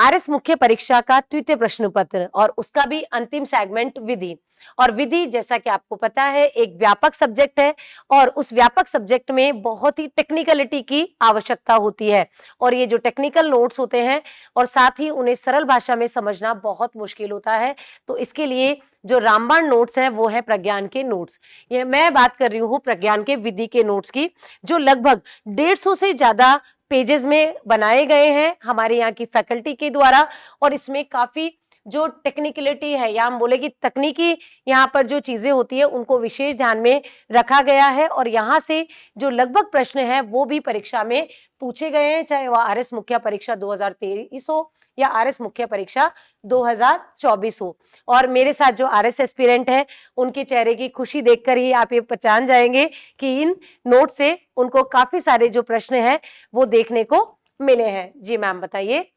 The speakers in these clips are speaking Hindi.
आरएस मुख्य परीक्षा का तृतीय प्रश्न पत्र और उसका भी अंतिम सेगमेंट विधि। और विधि जैसा कि आपको पता है एक व्यापक सब्जेक्ट है और उस व्यापक सब्जेक्ट में बहुत ही टेक्निकलिटी की आवश्यकता होती है और ये जो टेक्निकल नोट्स होते हैं और साथ ही उन्हें सरल भाषा में समझना बहुत मुश्किल होता है। तो इसके लिए जो रामबाण नोट्स हैं वो है प्रज्ञान के नोट्स। ये मैं बात कर रही हूँ प्रज्ञान के विधि के नोट्स की, जो लगभग 150 से ज्यादा पेजेस में बनाए गए हैं हमारे यहाँ की फैकल्टी के द्वारा। और इसमें काफी जो टेक्निकलिटी है या हम बोले कि तकनीकी यहाँ पर जो चीजें होती है उनको विशेष ध्यान में रखा गया है और यहाँ से जो लगभग प्रश्न है वो भी परीक्षा में पूछे गए हैं, चाहे वह आरएस मुख्य परीक्षा 2023 हो या आरएस मुख्य परीक्षा 2024 हो। और मेरे साथ जो आरएस एस्पिरेंट है उनके चेहरे की खुशी देखकर ही आप ये पहचान जाएंगे कि इन नोट से उनको काफी सारे जो प्रश्न हैं वो देखने को मिले हैं। जी मैम बताइए।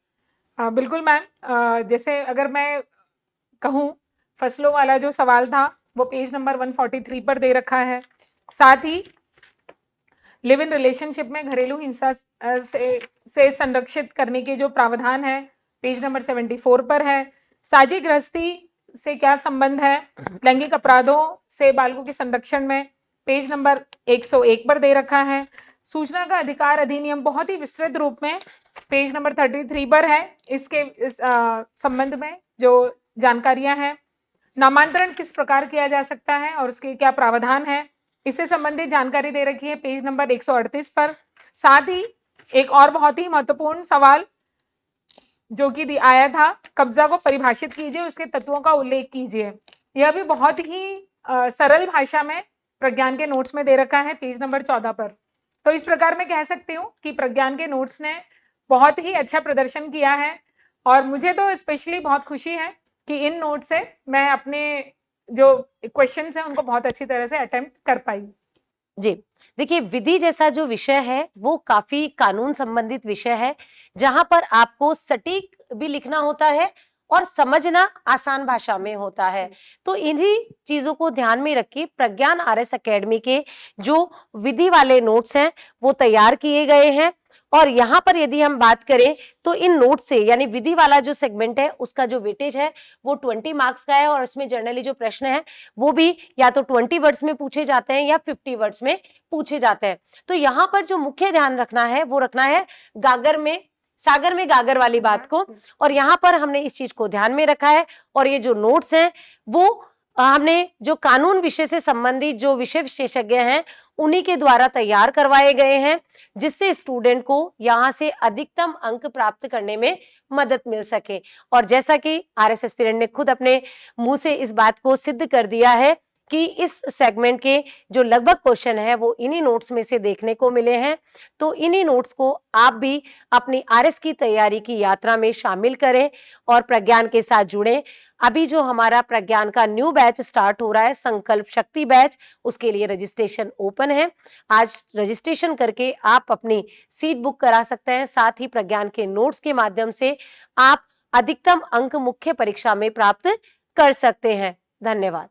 बिल्कुल मैम, जैसे अगर मैं कहूँ फसलों वाला जो सवाल था वो पेज नंबर 143 पर दे रखा है। साथ ही लिव इन रिलेशनशिप में घरेलू हिंसा से संरक्षित करने के जो प्रावधान है पेज नंबर 74 पर है। साझी गृहस्थी से क्या संबंध है लैंगिक अपराधों से बालकों के संरक्षण में पेज नंबर 101 पर दे रखा है। सूचना का अधिकार अधिनियम बहुत ही विस्तृत रूप में पेज नंबर 33 पर है। इसके संबंध में जो जानकारियां हैं, नामांतरण किस प्रकार किया जा सकता है और उसके क्या प्रावधान है, इससे संबंधित जानकारी दे रखी है पेज नंबर 138 पर। साथ ही एक और बहुत ही महत्वपूर्ण सवाल जो कि आया था, कब्जा को परिभाषित कीजिए, उसके तत्वों का उल्लेख कीजिए। यह भी बहुत ही सरल भाषा में प्रज्ञान के नोट्स में दे रखा है पेज नंबर 14 पर। तो इस प्रकार मैं कह सकती हूँ कि प्रज्ञान के नोट्स ने बहुत ही अच्छा प्रदर्शन किया है और मुझे तो स्पेशली बहुत खुशी है कि इन नोट से मैं अपने जो क्वेश्चंस हैं उनको बहुत अच्छी तरह से अटेम्प्ट कर पाई। जी देखिए, विधि जैसा जो विषय है वो काफी कानून संबंधित विषय है जहां पर आपको सटीक भी लिखना होता है और समझना आसान भाषा में होता है। तो इन्हीं चीजों को ध्यान में रख के प्रज्ञान आरएस एकेडमी के जो विधि वाले नोट्स हैं वो तैयार किए गए हैं। और यहाँ पर यदि हम बात करें तो इन नोट से यानी विधि वाला जो सेगमेंट है उसका जो वेटेज है वो 20 मार्क्स का है और इसमें जनरली जो प्रश्न है वो भी या तो 20 वर्ड्स में पूछे जाते हैं या 50 वर्ड्स में पूछे जाते हैं। तो यहाँ पर जो मुख्य ध्यान रखना है वो रखना है सागर में गागर वाली बात को, और यहाँ पर हमने इस चीज को ध्यान में रखा है। और ये जो नोट्स हैं वो हमने जो कानून विषय से संबंधित जो विषय विशेषज्ञ हैं उन्हीं के द्वारा तैयार करवाए गए हैं, जिससे स्टूडेंट को यहाँ से अधिकतम अंक प्राप्त करने में मदद मिल सके। और जैसा कि आरएस एस्पिरेंट ने खुद अपने मुंह से इस बात को सिद्ध कर दिया है कि इस सेगमेंट के जो लगभग क्वेश्चन है वो इन्हीं नोट्स में से देखने को मिले हैं। तो इन्हीं नोट्स को आप भी अपनी आरएस की तैयारी की यात्रा में शामिल करें और प्रज्ञान के साथ जुड़ें। अभी जो हमारा प्रज्ञान का न्यू बैच स्टार्ट हो रहा है, संकल्प शक्ति बैच, उसके लिए रजिस्ट्रेशन ओपन है। आज रजिस्ट्रेशन करके आप अपनी सीट बुक करा सकते हैं। साथ ही प्रज्ञान के नोट्स के माध्यम से आप अधिकतम अंक मुख्य परीक्षा में प्राप्त कर सकते हैं। धन्यवाद।